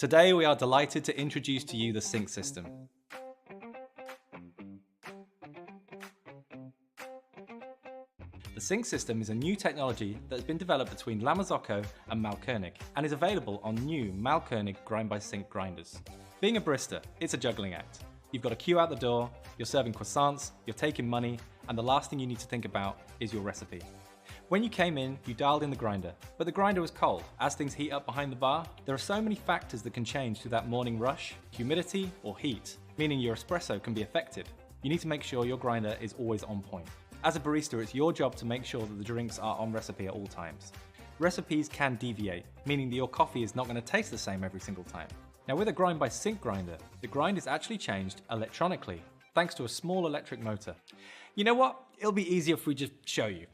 Today we are delighted to introduce to you the sync system. The sync system is a new technology that has been developed between Marzocco and Mahlkönig and is available on new Mahlkönig Grind-by-Sync grinders. Being a barista, it's a juggling act. You've got to queue out the door, you're serving croissants, you're taking money, and the last thing you need to think about is your recipe. When you came in, you dialed in the grinder, but the grinder was cold. As things heat up behind the bar, there are so many factors that can change through that morning rush, humidity or heat, meaning your espresso can be affected. You need to make sure your grinder is always on point. As a barista, it's your job to make sure that the drinks are on recipe at all times. Recipes can deviate, meaning that your coffee is not going to taste the same every single time. Now with a grind-by-sync grinder, the grind is actually changed electronically, thanks to a small electric motor. You know what? It'll be easier if we just show you.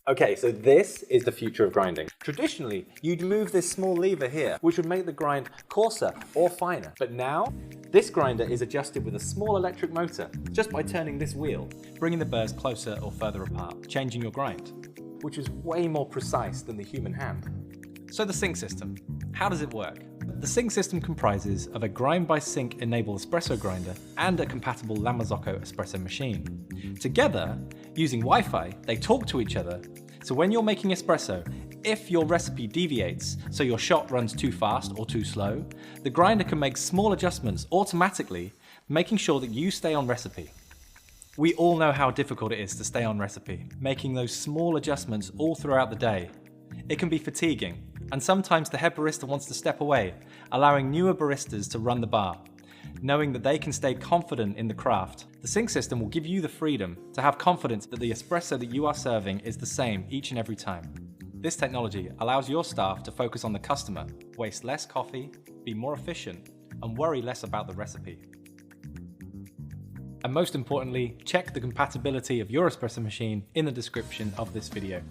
Okay, so this is the future of grinding. Traditionally, you'd move this small lever here, which would make the grind coarser or finer. But now, this grinder is adjusted with a small electric motor, just by turning this wheel, bringing the burrs closer or further apart, changing your grind, which is way more precise than the human hand. So the sync system, how does it work? The sync system comprises of a grind-by-sync enabled espresso grinder and a compatible Marzocco espresso machine. Together, using Wi-Fi, they talk to each other, so when you're making espresso, if your recipe deviates, so your shot runs too fast or too slow, the grinder can make small adjustments automatically, making sure that you stay on recipe. We all know how difficult it is to stay on recipe, making those small adjustments all throughout the day. It can be fatiguing, and sometimes the head barista wants to step away, allowing newer baristas to run the bar, knowing that they can stay confident in the craft. The sync system will give you the freedom to have confidence that the espresso that you are serving is the same each and every time. This technology allows your staff to focus on the customer, waste less coffee, be more efficient, and worry less about the recipe. And most importantly, check the compatibility of your espresso machine in the description of this video.